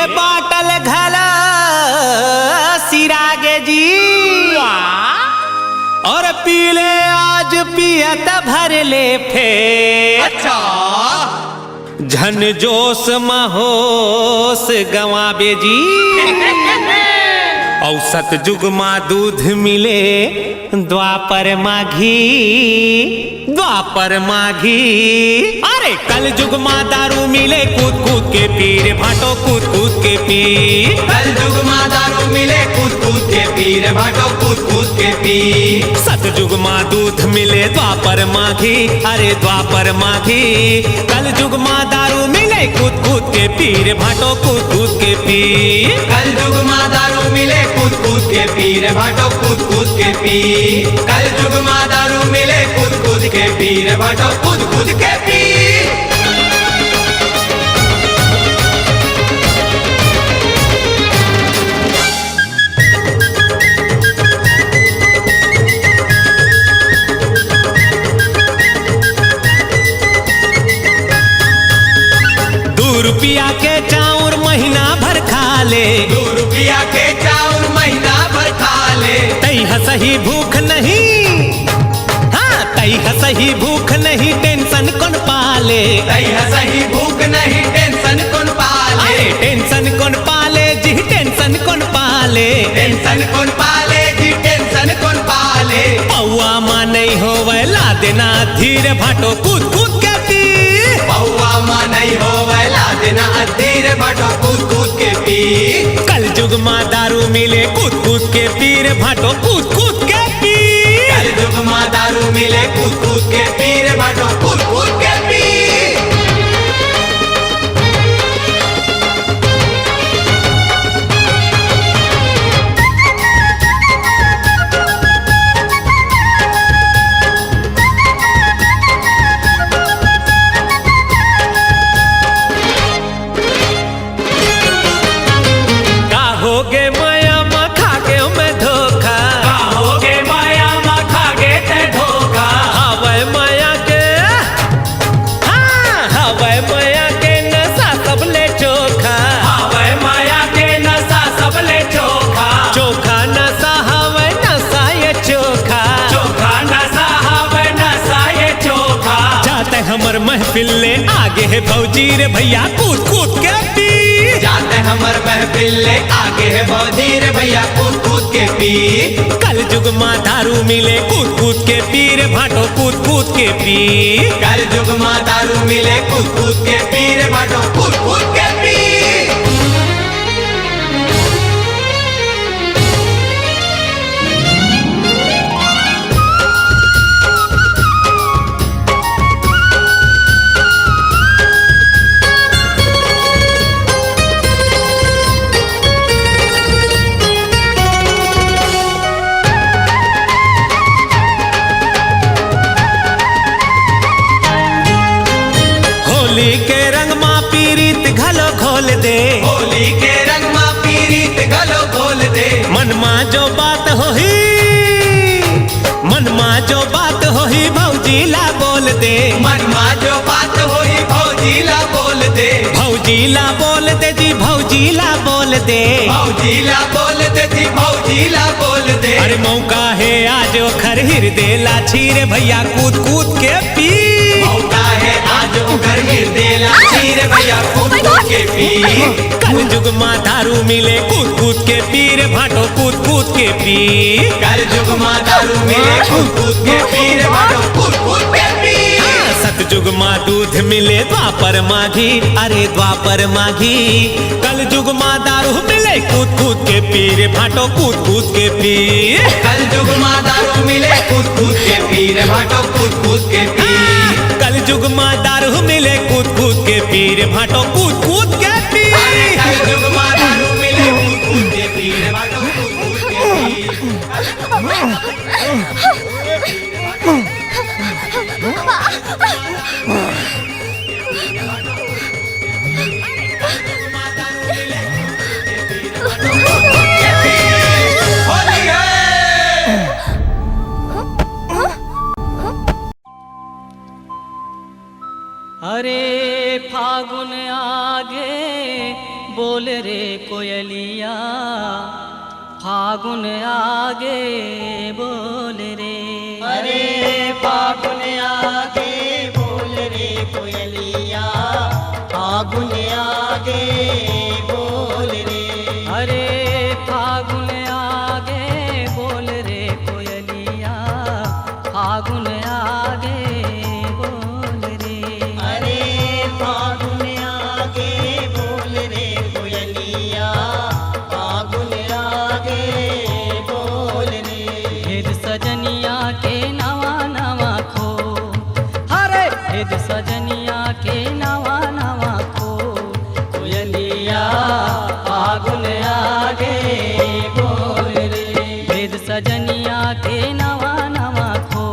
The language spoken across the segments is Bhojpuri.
बाटल घला सिरागे जी और पीले आज पियत भर ले फेर। अच्छा झन जोश महोश गवाबे जी औसत जुगमा दूध मिले द्वापर माघी अरे कल जुगमा दारू मिले कूद कूद के पीर भाटो कूद कूद के पीर। कल जुगमा दारू मिले कूद कूद के पीर भाटो कूद कूद के पीर। सत जुगमा दूध मिले द्वापर माघी अरे द्वापर माघी कल जुगमा दारू मिले कूद कूद के पीर भाटो कूद कूद के पीर। कल जुगमा दारू मिले कूद कूद के पीर भाटो कूद कूद के पीर। कल जुगमा दारू मिले कूद कूद के पीर भाटो कूद कूद के पीर। ₹2 के चाउर महीना भर खा ले। ₹2 के चाउर महीना भर खा ले। तई हसही भूख नहीं, हाँ तई हसही भूख नहीं टेंशन कौन पाले। तई हसही भूख नहीं टेंशन कौन पाले। टेंशन कौन पाले जी टेंशन कौन पाले। टेंशन कौन पाले जी टेंशन कौन पाले। पौआ माँ नहीं होवे ला देना धीरे भाटो कूद कूद के पी। पौआ माँ नहीं होवे ला देना धीरे भाटो कूद कूद के पी। कल जुगमा दारू मिले कूद कूद के पीर भाटो कूद कूद के पी। कल जुगमा दारू मिले कूद कूद के पीर भाटो कूद कूद के पी। महफिल ले आगे है भौजी रे भैया कूद कूद के पी। जाते हमर महफिल ले आगे है भौजी रे भैया कूद कूद के पी। कल जुगमा दारू मिले कूद कूद के पी रे भाटो कूद कूद के पी। कल जुगमा दारू मिले कूद कूद के पी रे भाटो कूद कूद के पी। होली के रंग माँ पीरीत घलो खोल दे। होली के रंग माँ पीरीत घलो खोल दे। मन माँ जो बात होही भौजी ला बोल दे। मन माँ जो बात होही भौजी ला बोल दे। भौजी ला बोल दे जी भौजी ला बोल दे। भौजी ला बोल दे जी भौजी ला बोल दे। अरे मौका है आज खर हृदय ला छीरे भैया कूद कूद के पी। मौका है आज उखर हृदय ला छीरे भैया कूद कूद के पी। कल जुगमा दारू मिले कूद कूद के पी रे भाटो कूद कूद के पी। कल जुगमा दारू मिले कूद कूद के पी रे भाटो कूद कूद के पी। सत जुगमा दूध मिले द्वापर माघी अरे द्वापर माघी कल जुगमा दारू मिले कूद कूद के पी रे भाटो कूद कूद के पी। कल जुगमा दारू मिले कूद कूद के पी रे भाटो कूद कूद के पी। कल जुगमा दारू मिले कूद कूद के पी रे भाटो कूद कूद के पी। कल जुगमा दारू मिले कूद कूद के पी रे भाटो कूद कूद के पी। अरे फागुन आगे बोल रे कोयलिया फागुन आगे बोल रे। अरे फागुन आगे बोल रे कोयलिया फागुन आगे बोल रे। अरे फागुन आगे बोल रे कोयलिया फागुन आगे बोल रे। अरे फागुन आगे बोल रे कोयलिया फागुन आगे बोल रे। भेद सजनिया के नवा नवा खो हरे भेद सजनिया के नवा नवा खो कोयलिया फागुन आगे बोल रे। भेद सजनिया के नवा नवा खो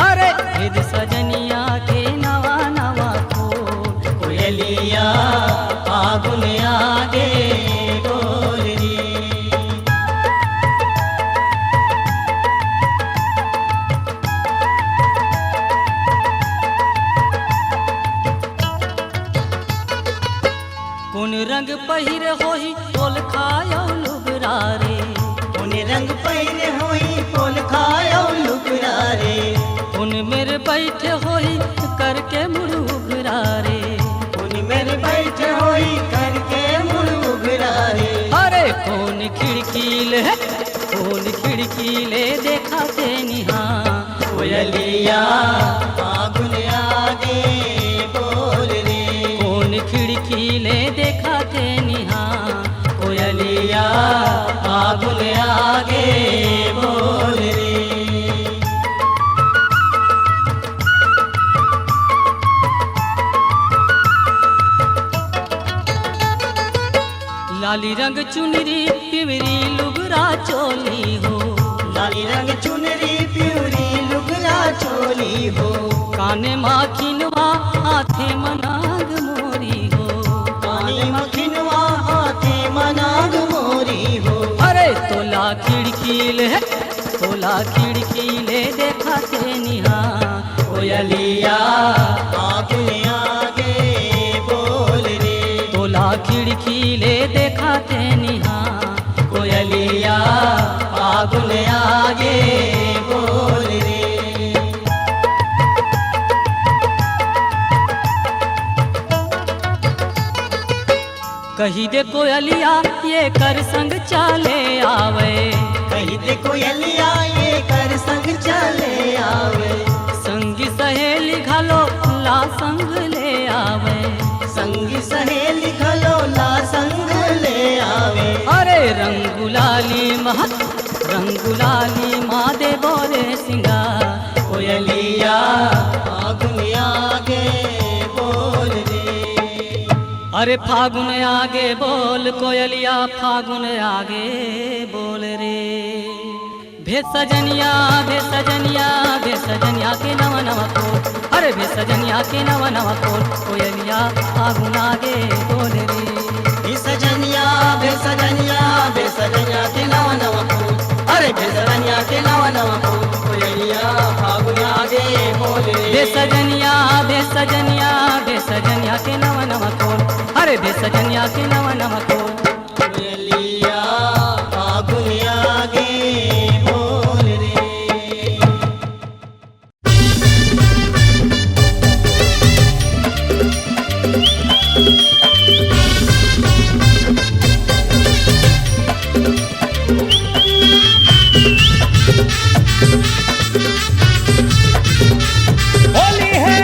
हरे भेद सजनिया के नवा नवा खो कोयलिया फागुन आगे बोल रे। कौन रंग पहिर होही तोल खायो लुगरा रे। उन रंग पहिरे होई फूल खायो लुगरा रे। कौन मेरे बैठे होही करके मुड़ुगरा रे। उन मेरे बैठे होई करके मुड़ उगरा रे। अरे कौन खिड़की ले देखा ते निहा कोयलिया फागुन आगे बोल रे। कौन खिड़की ले देखा ते निहा कोयलिया फागुन आगे बोल रे। लाली रंग चुनरी पिवरी लुगरा चोली हो। लाली रंग चुनरी प्यूरी लुगरा चोली हो। काने माखिनवा हाथे मनाग मोरी हो। पानी मखिनवा हाथे मनाग मोरी हो। अरे तोला खिड़की ले देखा ते निहा कोयलिया फागुन आगे बोल रे। तोला खिड़की ले देखा ते निहा कोयलिया फागुन आगे बोल रे। कही दे कोयलिया ये कर संग चाले आवे। कही दे कोयलिया ये कर संग चले आवे। संगी सहेली घलो ला संग ले आवे। संगी सहेली खलोला संग ले आवे। अरे रंगुलाली माँ दे बोरे सिंगार कोयलिया फागुन आगे बोल रे। अरे फागुन आगे बोल कोयलिया फागुन आगे बोल रे। भेद सजनिया के नवा नवा कोल। अरे भेद सजनिया के नवा नवा कोल कोयलिया फागुन आगे बोल रे। सजनिया बेसजनिया के नवा नवा फूल। अरे बेसजनिया के नवा नवा फूल। कोयलिया फागुन आगे बोल रे। भेद सजनिया के नवा नवा कोल। अरे भेद सजनिया के नवा नवा कोल। कोयलिया फागुन आगे बोल रे। होली है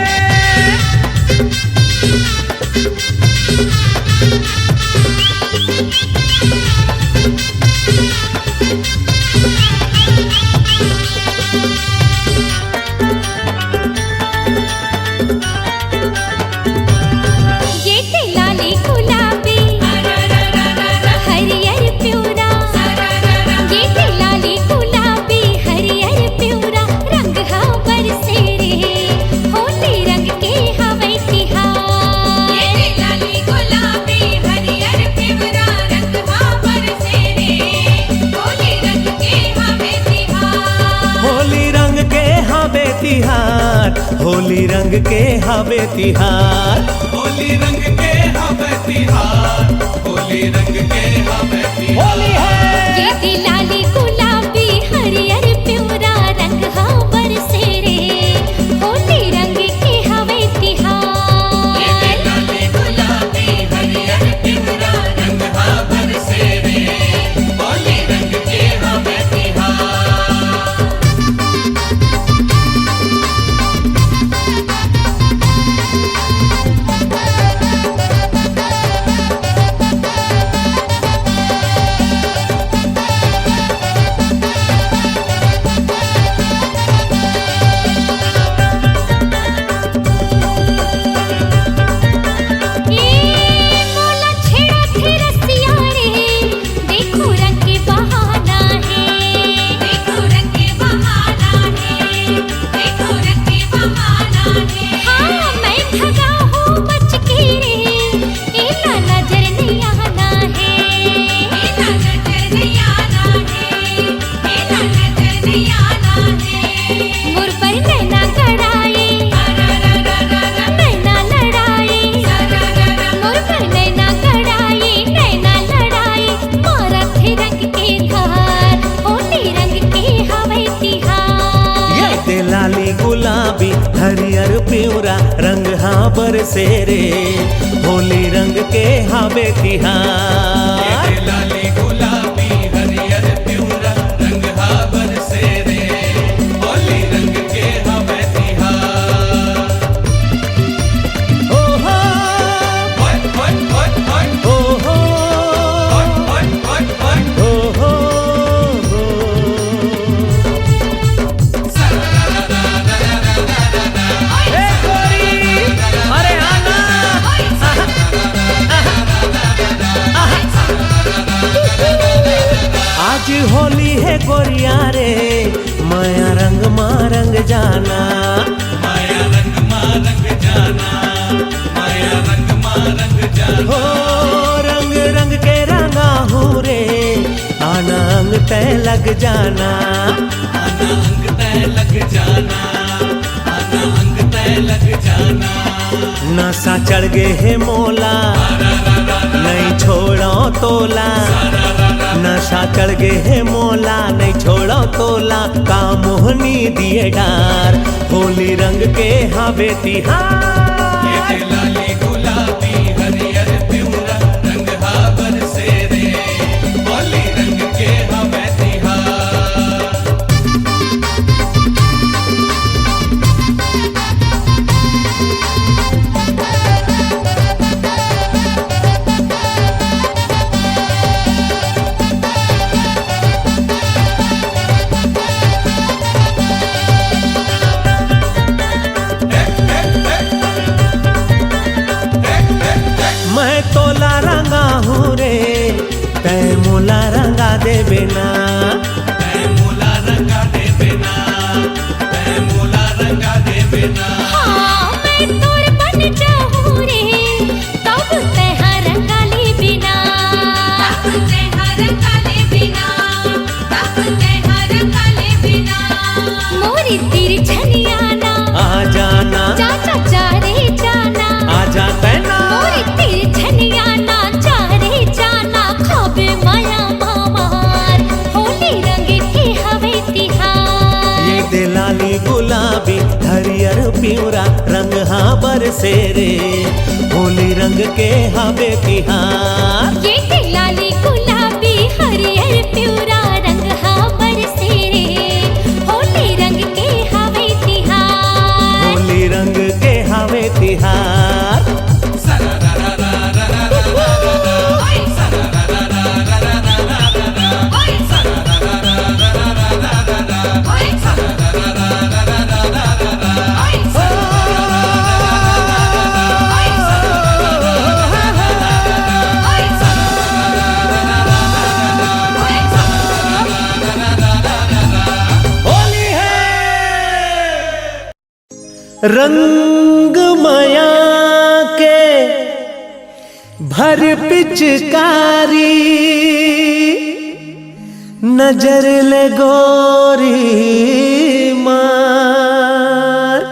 तिहार होली रंग के हवे तिहार होली रंग के हवे तिहार, होली रंग के हमें तिहार। ये दिलाली गुलाबी हरियर प्यूरा रंग हा बरसे रे, होली रंग के हवे तिहार। ये दिलाली गुलाबी हरियर प्यूरा रंग हा बरसे रे, होली रंग के हमें तिहार। मोला छेड़ा थे रसिया रे, देखो रंग के बहाना है, देखो रंग के बहाना है, देखो रंग के बहाना है। हाँ मैं भगा हूँ बच के रे, इना नजर नहीं आना है, इना नजर नहीं आना है, इना नजर नहीं आना है। मोर पर नैना गड़ाए, नैना लड़ाए, मोर पर नैना गड़ाए, नैना लड़ाए, मारा थे रंग के धार, होली रंग के हवे तिहार। ये दिलाली गुलाबी हरियर प्यूरा रंग हा बरसे रे, होली रंग के हवे तिहार। ये लाली गुलाबी हरियर प्यूरा रंग हा बरसे रे, होली रंग के हमें तिहार। ओ हो, होय होय होय होय, ओ हो, होय होय होय होय। ओ हो, हो। ए गोरी, अरे आना। आज होली है गोरिया रे, माया रंग मारंग जाना। माया रंग मारंग जाना, माया रंग मारंग जाना। हो रंग रंग के रंगा हूँ रे, आना अंग तय लग जाना। आना अंग तय लग जाना, आना अंग तय लग जाना। नशा चढ़ गे है मोला, नहीं छोड़ो तोला। नशा चढ़ गे है मोला, नहीं छोड़ो तोला। का मोहनी दिए डार, होली रंग के हवे तिहार। ये लाली गुलाबी हरियर प्यूरा रंग हा बरसे रे, होली रंग के हमें तिहार। मैं तोला रंगा हूँ रे, तय मोला रंगा दे बिना। तै मोला रंगा दे बिना, तै मोला रंगा दे बिना। हाँ मैं तोर बन जाऊँ रे, तब तेहा रंगा ले बिना, तब तेहा रंगा ले बिना, तब तेहा रंगा ले बिना। मोरी तीर छनियाना, आ जाना, चाचा जा रे जाना, आ जाता है ना। मोरी तीर छनियाना, जा रे जाना, खाबे माया मामार, होली रंग के हवे तिहार। ये दिलाली गुलाबी हरियर प्यूरा रंग हा बरसे रे, होली रंग के हवे तिहार। ये दिलाली गुलाबी हरियर प्यूरा रंग हा बरसे रे, होली रंग के हवे तिहार। होली रंग के हवे तिहार। होली है रंग माया के भर पिचकारी, नजर ले गोरी मार।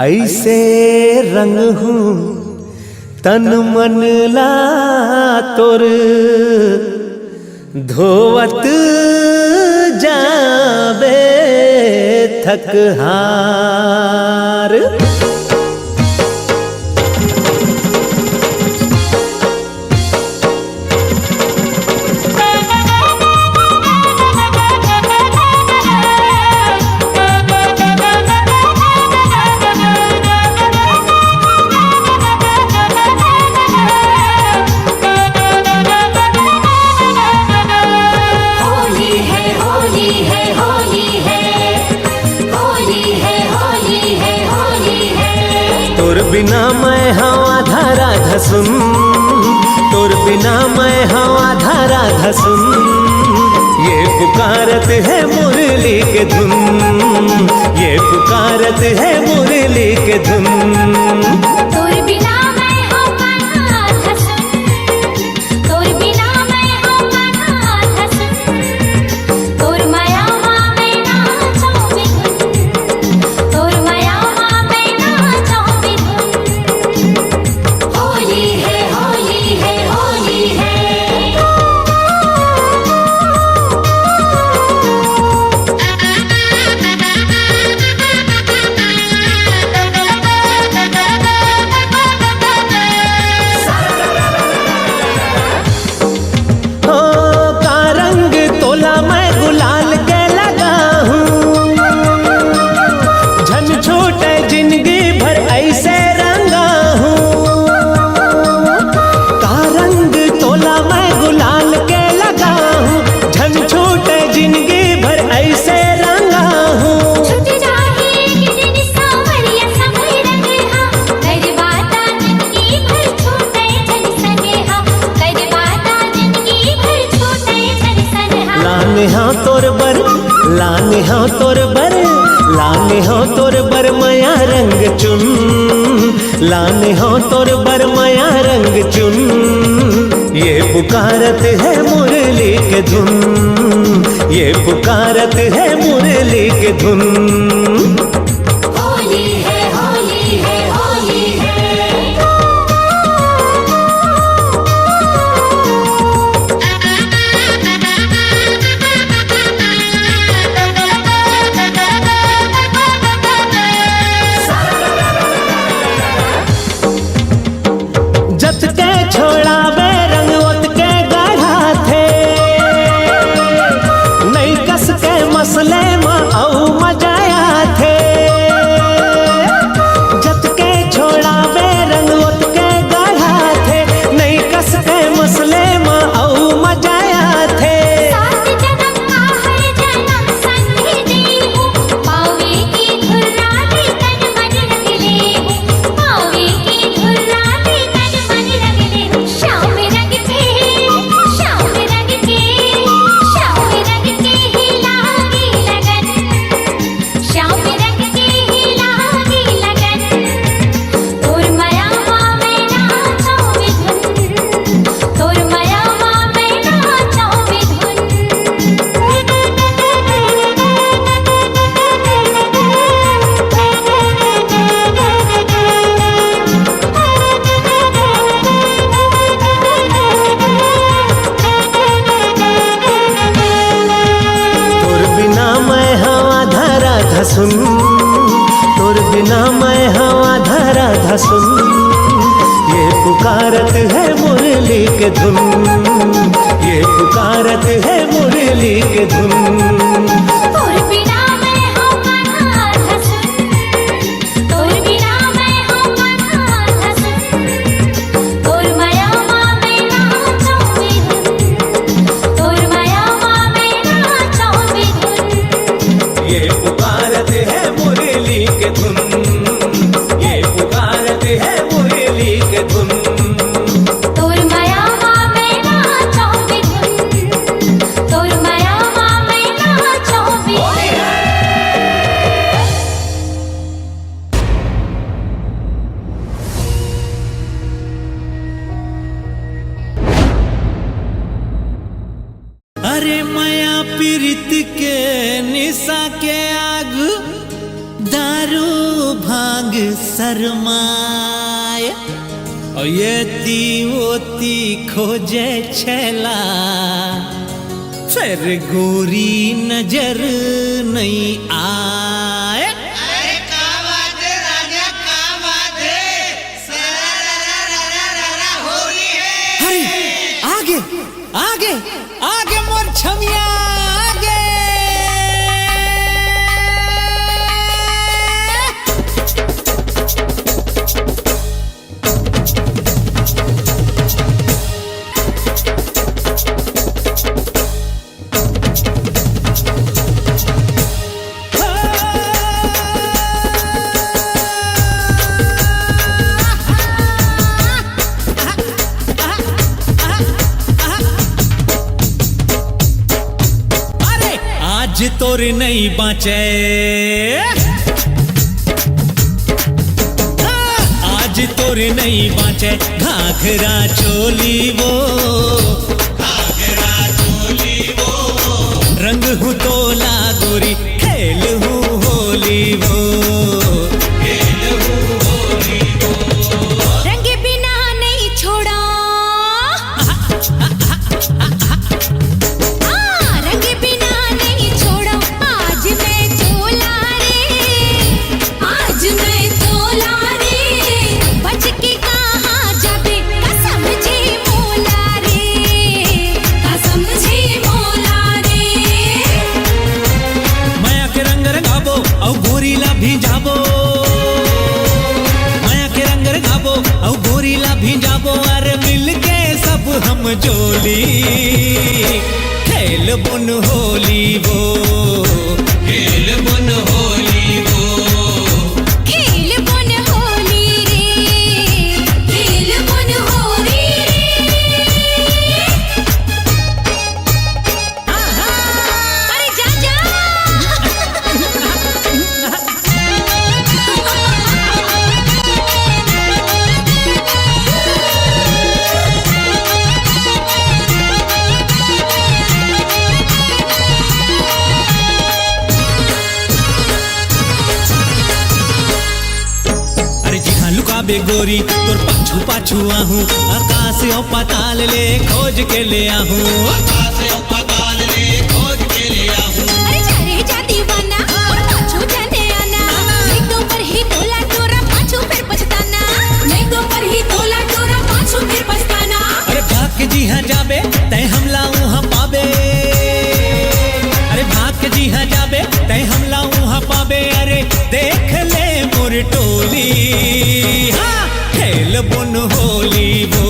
ऐसे रंग हूँ तन मन ला तोर धोवत जाबे थक हार। बिना मैं हवा धारा धसुन, तोर बिना मैं हवा धारा धसुन। ये पुकारत है मुरली के धुन, ये पुकारत है मुरली के धुन। तोर बिना मैं हवा धसुन, तोर बिना मैं हवा धसुन। तोर माया में नाचो बिधुन, तोर माया में नाचो बिधुन। होली है होली है होली है। हो का रंग तोला मैं गुलाल के लगा हूँ, झन छोटे जिंदगी भर ऐसे रंगा हूँ। का रंग तोला मैं गुलाल के लगा हूँ, झन छोटे जिंदगी भर ऐसे रंगा हूँ। छुट जाही कितनी सावरिया समय रंगे हाँ, कर बाता जिंदगी भर छूटे जन सगे हाँ, कर बाता जिंदगी भर छूटे जन सगे हाँ। लाने हाँ तोर बर, लाने हाँ तोर बर, लाने हाँ तोर बर माया रंग चुन, लाने हाँ तोर बर माया रंग चुन। ये पुकारत है मुरली के धुन, ये पुकारत है मुरली के धुन। होली है होली है होली है। जत के छोड़ावे रंग ओत के गाढ़ा थे, नई कस के मसले में औ मजाया थे। जत के छोड़ावे रंग ओत के गाढ़ा थे, नई कस के मसले में औ मजाया थे। सात जन्म का हर जन्म संगी देहूँ, पावे की धुर्राती तन मन रंग लेहूँ, पावे की धुर्राती तन मन रंग लेहूँ। श्याम रंग के, श्याम रंग के, श्याम रंग के ही लागी लगन, श्याम रंग के ही लागी लगन। तोर माया में नाचो बिधुन, तोर माया में नाचो बिधुन। तोर बिना मैं हवा धारा धसुन, तोर बिना मैं हवा धारा धसुन। ये पुकारत है मुरली के धुन, ये पुकारत है मुरली के धुन। तोर बिना मैं हवा धसुन, तोर बिना मैं हवा धसुन। तोर माया में नाचो बिधुन, तोर माया में नाचो बिधुन। ये पुकारत है मुरली के धुन, ये पुकारत है मुरली के धुन। तोर माया में नाचो बिधुन, तोर माया में नाचो बिधुन। अरे माया पीरित के निशा के आग, दारू भांग शरमाए। येती ओती खोजे छेला फिर गोरी नजर नहीं आए। अरे आगे आगे आगे मोर छमिया आगे। आज तोर नहीं बाँचे, आज तोर नहीं बाँचे घाघरा चोली वो, घाघरा चोली वो। रंग हूँ तोला गोरी खेल हूँ होली वो, खेल हूँ होली वो। रंग बिना नहीं छोड़ा, रंग बिना नहीं छोड़ा। आज मैं तोला रे, आज मैं तोला रे। बच के कहाँ जाबे कसम जी मोला रे, कसम जी मोला रे। माया के रंग रंगाबो औ गोरीला भिंजाबो, माया के रंग रंगाबो औ गोरीला भिंजाबो। अरे मिलके सब हम जोली खेल बुन होली वो, खेल बुन होली वो। खेल बन होली रे, खेल बन होली रे। अरे जा जा। अरे जी हाँ लुकाबे गोरी तोर पाछू पाछू आहूं, आकाश और पाताल ले खोज के ले आहूं, आकाश और पाताल ले खोज के ले आहूं। अरे जा रे जा दीवाना और पाछू जाने आना। नहीं तो पर ही तोला टोरा पाछू फिर पछताना, नहीं तो पर ही तोला टोरा पाछू फिर पछताना। अरे भाग के जी हाँ जाबे तय हमला उहाँ पाबे, अरे भाग के जी हाँ जाबे तय हमला उहाँ पाबे। अरे देख ले मोर टोली हाँ खेल बुन होली वो,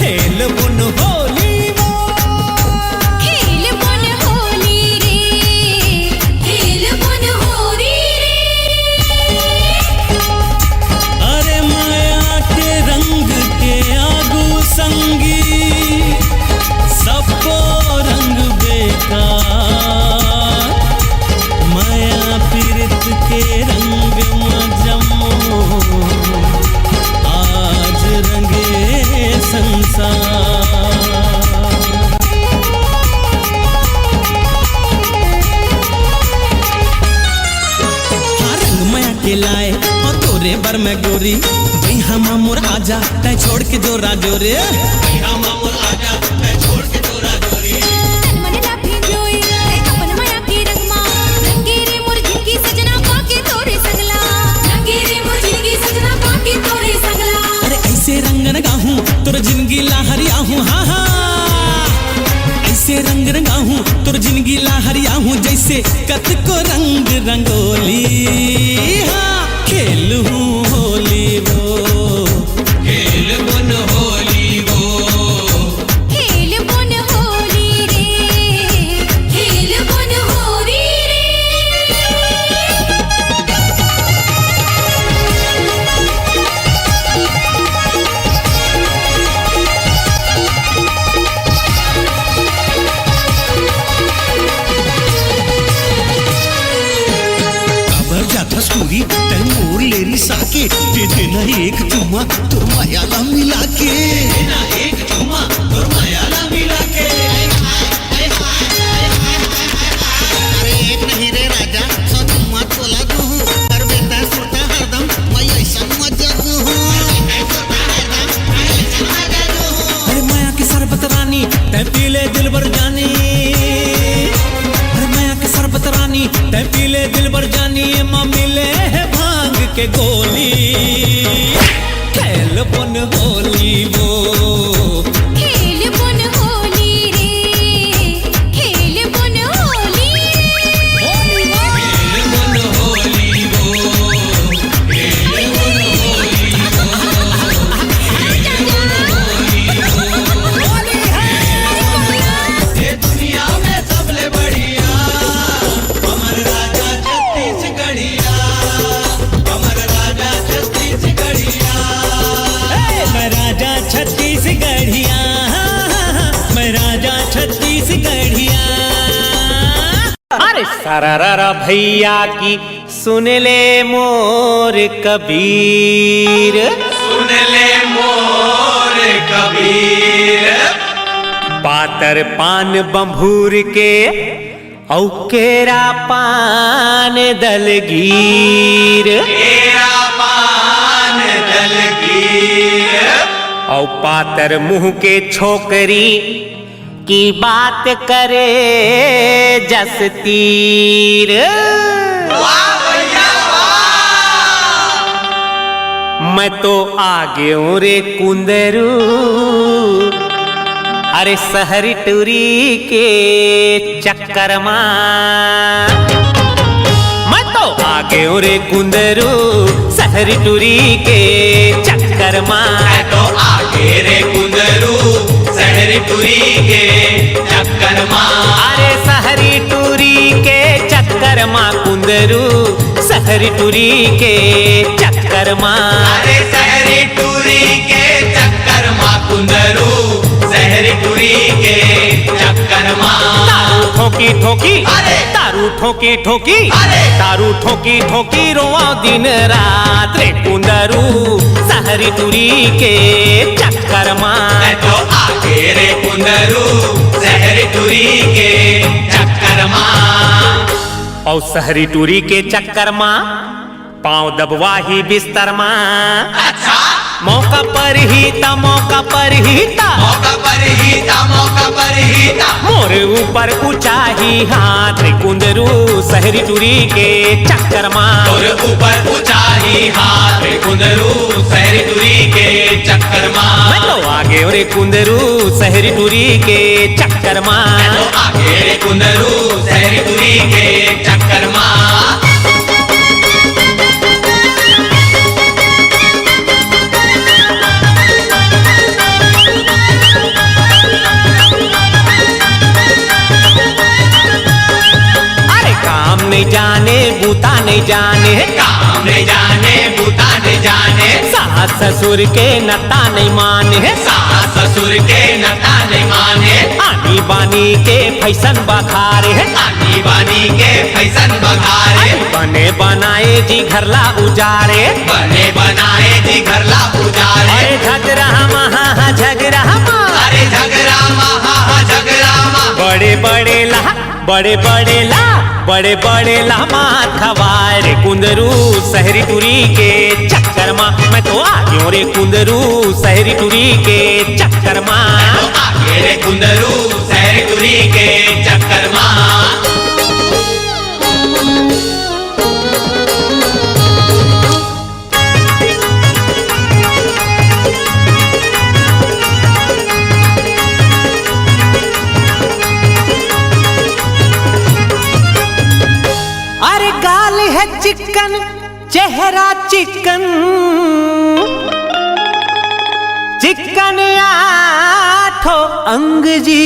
खेल बुन होली वो। खेल बन होली रे, खेल बन होली रे। अरे माया के रंग के आगू संगी सबको रंग बेकार, माया पीरत के रंग मजमो आज रंगे संसार। हाँ रंग माया के लाए और तोरे बर में गोरी भाई हम मोर आजा तय छोड़ के जो राजोरे, भाई हम मोर आजा तय छोड़ के जो राजोरे। तन मन लाफी जोई रे अपन माया के रंगमा। रंगे रे मोर जिंदगी सजना पाके तोरे संगला, रंगे रे मोर जिंदगी सजना पाके तोरे संगला। अरे ऐसे रंग रंगाहूं तोर जिंदगी लाहरिया हूँ, हाँ हाँ ऐसे रंग रंगाहूं तोर जिंदगी लाहरिया हूँ। जैसे कत को रंग रंगोली हाँ खेल हूँ होली वो, खेल बुन होली वो। खेल बन होली रे, खेल बन होली रे। काबर जाता सूरी तय मोर लेरी साके दे देना एक चुम्मा तोर मायाला मिला के, देना एक चुम्मा तोर मायाला मिला के। अरे एक नहीं रे राजा सो तुम तोला दूँ कर बेटा सोटा हरदम मैं ऐसा मजा दूँ। देवर जानिए माँ मिले है भांग के गोली खेल पुन होली वो खेल पुन होली रे खेल पुन होली ये दुनिया में सबले बढ़िया अमर राजा छत्तीसगढ़िया अमर राजा छत्तीसगढ़िया मैं राजा छत्तीसगढ़िया मैं राजा छत्तीसगढ़िया अरे सारा भैया की सुन ले मोर कबीर सुन ले मोर कबीर पातर पान बंभूर के औ केरा पान दलगीर तेरा पान दलगीर औ पातर मुंह के छोकरी की बात करे जस तीर वाह भैया वाह मैं तो आगे हूँ रे कुंदरू अरे सहरी टूरी के चक्कर मां मैं तो आगे हूँ रे कुंदरू सहरी टूरी के चक्कर मां मैं तो आगे रे कुंदरू सहरी टूरी के चक्कर माँ अरे सहरी टूरी के चक्कर मां कुंदरू सहरी टूरी के चक्कर मां अरे सहरी टूरी के चक्कर माँ कुंदरू सहरी टूरी के चक्कर माँ तारू ठोकी ठोकी अरे! तारू ठोकी ठोकी अरे! तारू ठोकी ठोकी रोआ दिन रात रे कुंदरू सहरी टूरी के चक्कर मां मैं तो आगे रे कुंदरू सहरी टूरी के चक्कर माँ और सहरी टूरी के चक्कर मां पांव दबवाही बिस्तर मां अच्छा मौका पर ही ता मौका पर ही ता मौका पर ही था मौका पर ही था मोर ऊपर ऊंचाही हाथ रे कुंदरू सहरी टूरी के चक्कर मां और ऊपर ऊंचाई हाथ रे कुंदरू सहरी टूरी के चक्कर मैं माँ तो आगे रे कुंदरू सहरी टूरी के चक्कर मां तो आगे रे कुंदरू सहरी टूरी के चक्कर माँ अरे काम नहीं जाने बूता नहीं जाने काम नहीं जाने बूता नहीं जाने सास ससुर के नता नहीं माने सास ससुर के नता नहीं माने आनी बानी के फैसन बखारे आनी बानी के फैसन बघारे बने बनाए जी घरला उजारे बने बनाए जी घरला उजारे अरे झगड़ा महा झगड़ा अरे झगड़ा महा झगड़ा मा बड़े बड़े ला बड़े बड़े ला बड़े बड़े ला मार खवाए रे कुंदरू सहरी टूरी के चक्कर मां मैं तो आगे रे कुंदरू सहरी टूरी के चक्कर मां तो आगे रे कुंदरू सहरी टूरी के चक्कर माँ अरे गाल है चिकन चेहरा चिकन चिकन आठो अंग जी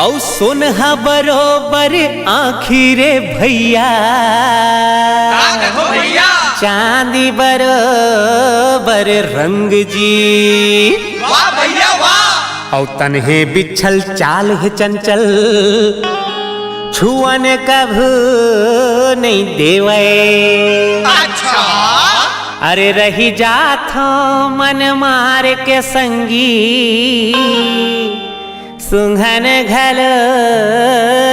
औ सोनहा बरोबर आँखी रे भैया देखो भैया चांदी बरोबर रंग जी वाह भैया वाह औ तन्हे बिछल चाल है चंचल छुअन कभू नहीं देवे अच्छा अरे रही जात हो मन मार के संगी सुंघन घल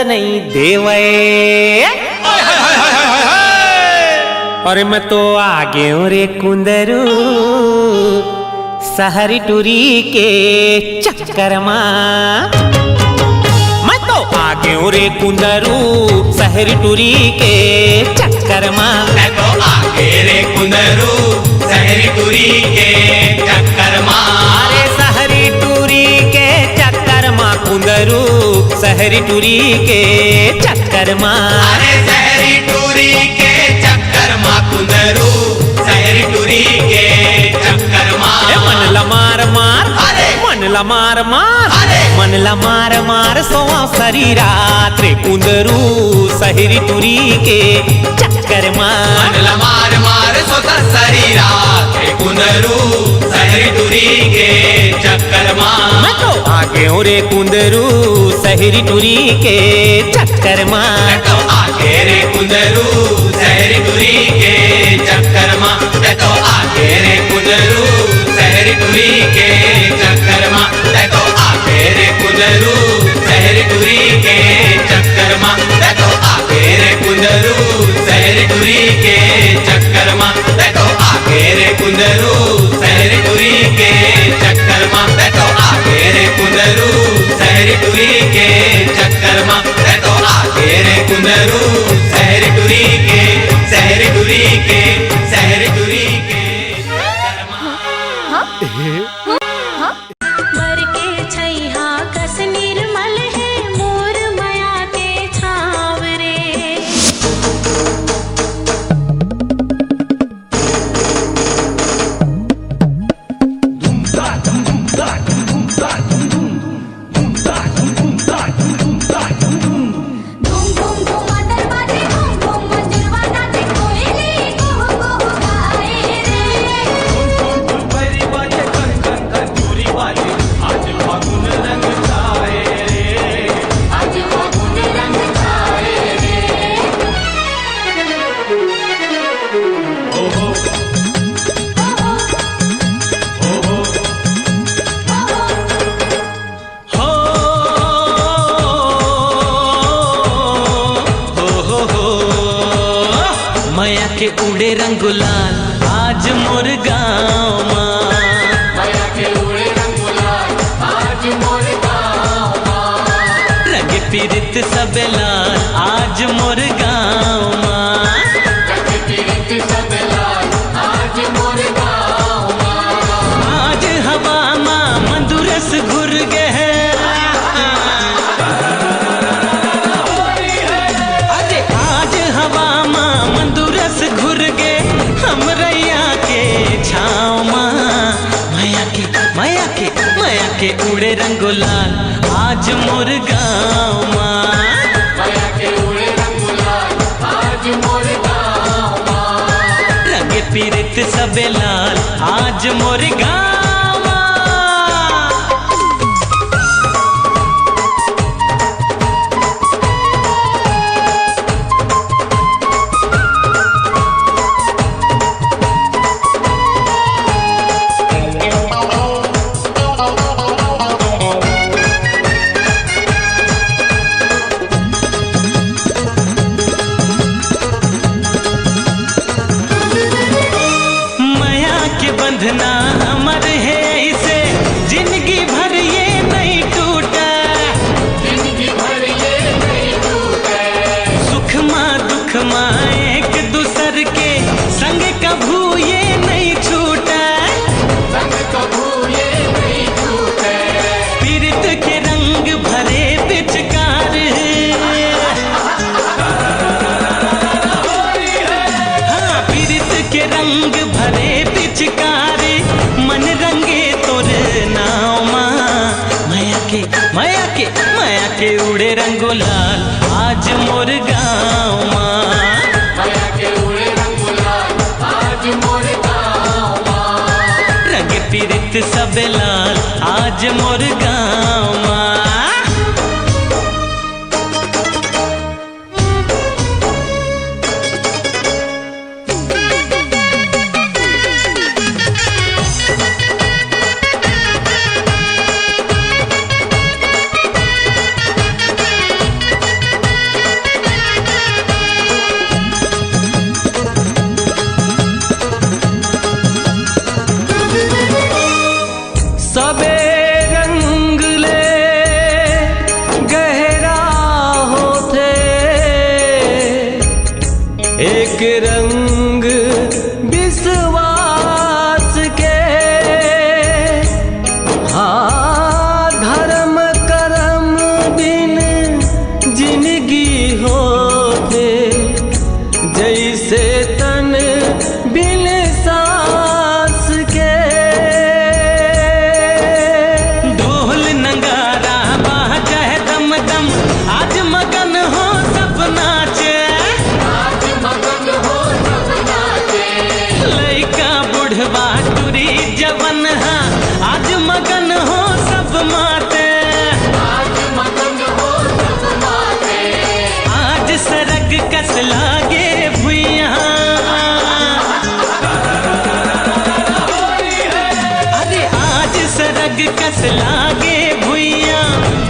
नहीं देवे और मैं तो आगे हूँ रे कुंदरू सहरी टूरी के चक्कर मां मैं तो तो आगे रे कुंदरू शहरी टूरी के चक्कर मां। मैं तो आगे रे कुंदरू शहरी टूरी के चक्कर मां। अरे शहरी टूरी के चक्कर मां कुंदरू शहरी टूरी के चक्कर मां। अरे शहरी टूरी के चक्कर मां कुंदरू शहरी टूरी के चक्कर मां। मन ला मार मार अरे मन ला मार मार अरे मन ला मार मार सोवा सरी रात रे कुंदरू शहरी टूरी के चक्कर मां। मन ला मार मार सोता सरी रात रे कुंदरू शहरी टूरी के चक्कर मां। मैं तो आगे रे कुंदरू शहरी टूरी के चक्कर मां। मैं तो आगे रे कुंदरू शहरी टूरी के चक्कर मां। मैं तो आगे रे कुंदरू शहरी टूरी के चक्कर मां। मैं तो आगे रे कुंदरू शहरी टूरी के चक्कर मां। मैं तो आगे रे कुंदरू शहरी टूरी के चक्कर मां। मैं तो आगे रे कुंदरू शहरी टूरी के चक्कर मां। मैं तो आगे रे कुंदरू शहरी टूरी के चक्कर मां। मैं तो आगे रे कुंदरू शहरी टूरी के शहरी टूरी के शहरी टूरी के चक्कर मां। बर के छैहा कस निर्मल है मोर माया के छाव रे। धूम धूम धूमाधर बाजे धूम धूम मंजुरवा नाचे कोयली कुहू कुहू गाए रे। आज फागुन रंग छाए रे। माया के उड़े रंग गुलाल आज मोर गाँव मां। माया के उड़े रंग गुलाल आज मोर गाँव मां। रंग पीरित सब लाल आज मोर गाँव मां। रंग पीरित सब लाल आज मोर गाँव मां। आज हवा मां मंदुरस घुर गए। अरे आज हवा मां मंदुरस घुर गए हम रैया के छाँव मां। माया के उड़े रंग गुलाल आज मोर गाँव मां। माया के उड़े रंग गुलाल आज मोर गाँव मां। रंग पीरित सब लाल आज मोर गाँव मां। माया के बंधना अमर है इसे जिंदगी भर ये नहीं टूटा। जिंदगी भर ये नहीं टूटे। सुख माँ दुख माँ एक दूसर के संग कभू ये नहीं छूटा। संग कभू ये नहीं टूटे। पीरित के रंग भरे पिचकार हाँ पीरित के रंग भरे पिचकारी मन रंगे तोर नाव मां। माया के उड़े रंग गुलाल आज मोर गाँव मां। माया के उड़े रंग गुलाल आज मोर गाँव मां। रंग पीरित सब लाल आज मोर गाँव मां। सबे रंग एक रंग विश्वास के, हाँ धर्म कर्म बिन जिंदगी होते, जैसे तन बिन सांस के। ढोल नगारा बाजे दम दम, आज मगन हो सब नाचे, लइका बुढ़वा टुरी जवन हा, आज मगन हो सब माते, आज सरग कस लागे भुइया, अरे आज सरग कस लागे भुइया,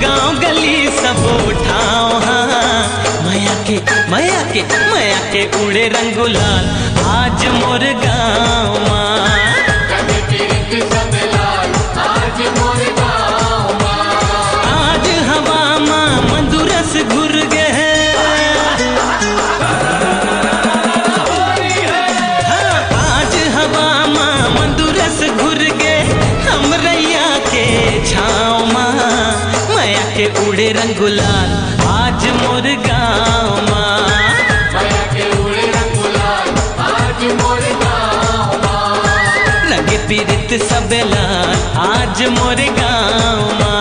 गांव गली सब उठाओ हाँ, माया के उड़े रंगुलाल, आज मोर गाँव माँ। आज हवा माँ मंदुरस घुर गे, हाँ आज हवा माँ मंदुरस घुर गे, हम रैया के छाँव माँ, माया के उड़े रंगुलाल, आज मोर गाँव माँ। रंग पीरित सब लाल, आज मोर गाँव माँ।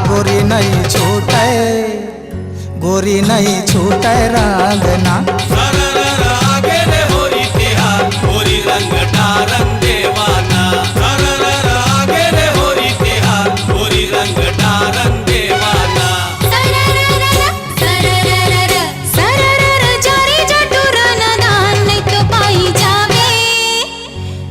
गोरी नहीं छूटे, गोरी नहीं छूटे रंगना, आगे रे होरी तिहार, होरी रंग डारंग देवाना, आगे रे होरी तिहार, होरी रंग डारंग देवाना।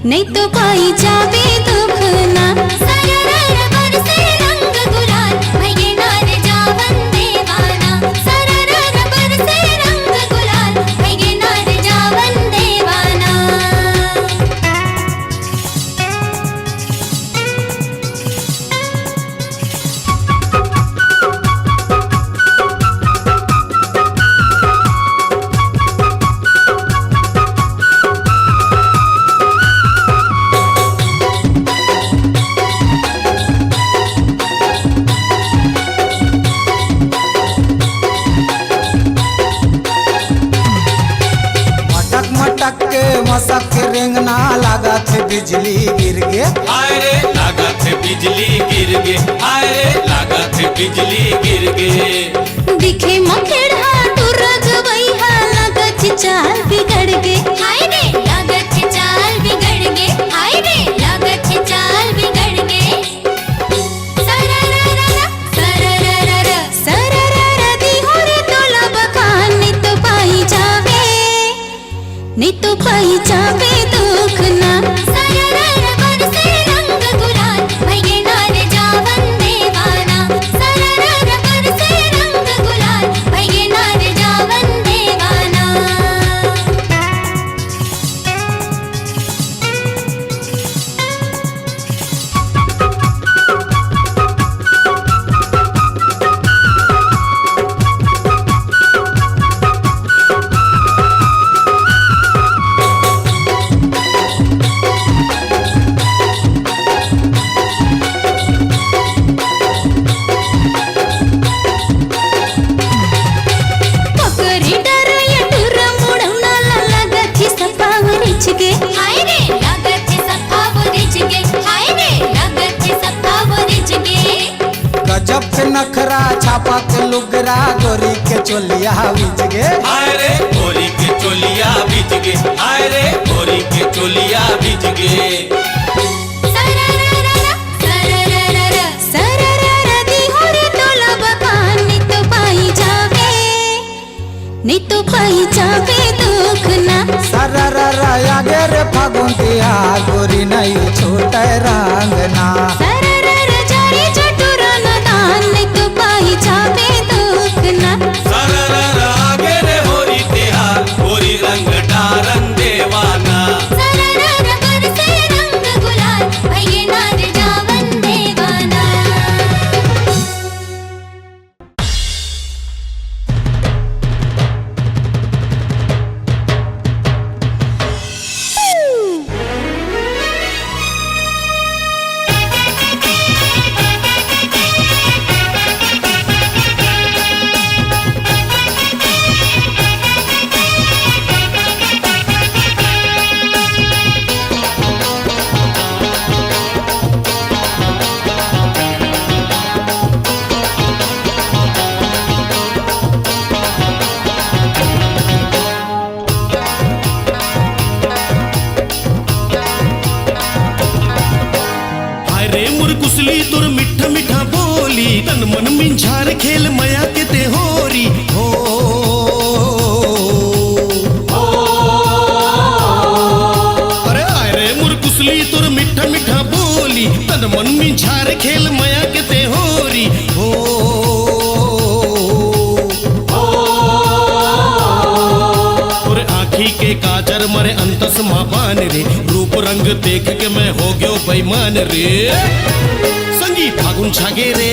नहीं तो पाई जावे दुख ना, सररर बरसे रंग गुलाल, भैये नार जावन देवाना, सररर बरसे रंग गुलाल, भैये नार जावन देवाना। मसक के रेंगना लगा थे बिजली गिर गे, हाय रे लगा थे बिजली गिर गे, हाय रे लगा थे बिजली गिर गे। दिखे मखेड़ा तू रगवैहा, लगत चाल बिगड़ गे, हाय रे लगत चाल बिगड़ गे, हाय रे लगत चाल बिगड़ गे। सरररर सरररर सरररर दी होरे तोला बखान, नहीं तो पाई जावे, नहीं तो पाई जावे दुख ना, सररर बरसे रंग गुलाल, भैये नार जावन देवाना, सररर बरसे रंग गुलाल, भैये नार जावन देवाना। चोलिया बीच गे हाय रे गोरी के चोलिया बीच गे हाय रे गोरी के चोलिया बीच गे नहीं तो पाई जावे दुख ना सरररा आगे रे फागुन दिया गोरी नहीं छोटे रंगना सररर जारी चटुरा न दान नहीं तो पाई जावे दुख ना सरररा आगे रे होरी तिहार गोरी रंग डारन देवाना सररर बरसे रंग गुलाल भैये नार जावन देवाना कुसली तुर मिठा मिठा बोली तन मन मिंझार खेल मया के ते होरी हो अरे आय रे मुर कुसली तुर मिठा मिठा बोली तन मन मिंझार खेल मया के ते होरी हो और आँखी के काजर मरे अंतस मापान रे रूप रंग देख के मैं हो गयो बेईमान रे संगी फागुन छागे रे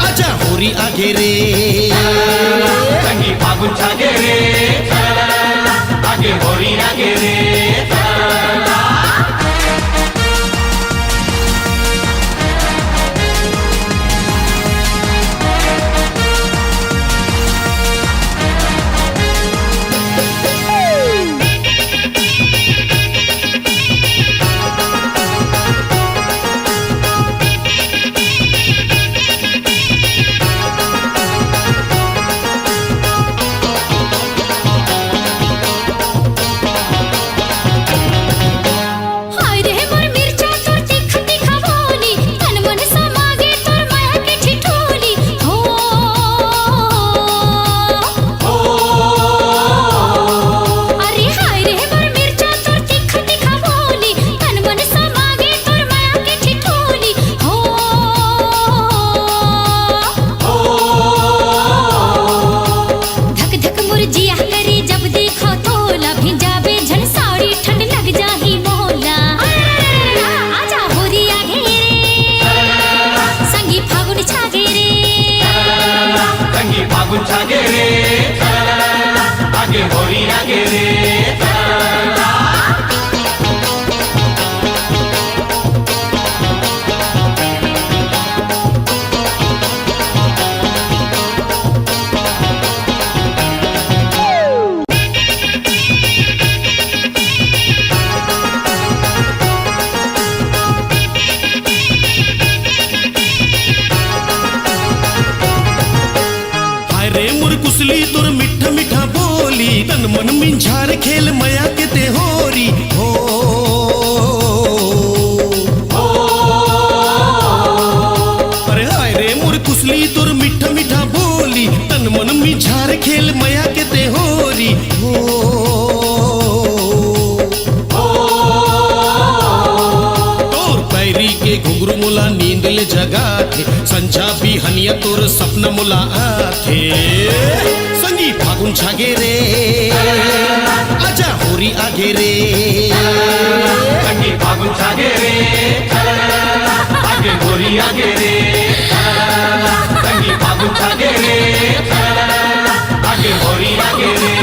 आजा होरी आगे रे संगी फागुन छागे रे आगे होरी आगे रे कुसली तुर मिठा मिठा बोली तन मन मिंझार खेल मया के ते होरी हो अरे हाय रे मुर कुसली तुर मिठा मिठा बोली तन मन मिंझार खेल मया के ते होरी हो तोर पैरी के घुंघरू मुला नींद ले जगा थे संझा भी हनिया तोर सपना मुला आथे संगी फागुन छागे रे आजा होरी आगे रे संगी फागुन छागे रे आगे होरी आगे रे संगी फागुन छागे रे आगे होरी आगे रे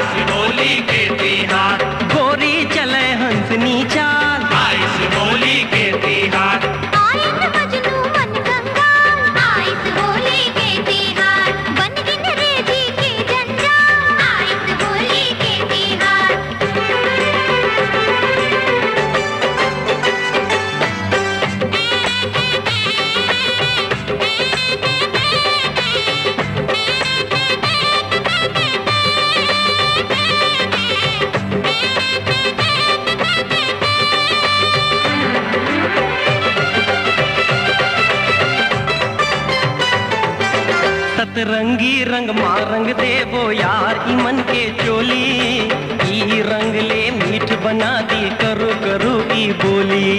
आइस होली के तिहार, गोरी चले हंसनी चाल, आइस होली के तिहार। आयन मजनू मन कंगाल, आइस होली के तिहार। बन गिन रेजी के जंजाल, आइस होली के तिहार। सतरंगी रंग मारंग देवो यार ई मन के चोली, ई रंग ले मीठ बना दी करो करो ई बोली।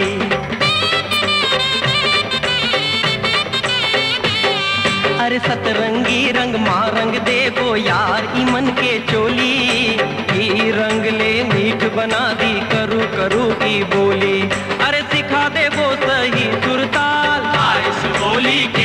अरे सतरंगी रंग मारंग देवो यार ई मन के चोली, ई रंग ले मीठ बना दी करो करो ई बोली। अरे सिखा देवो सही सुरताल, आइस होली के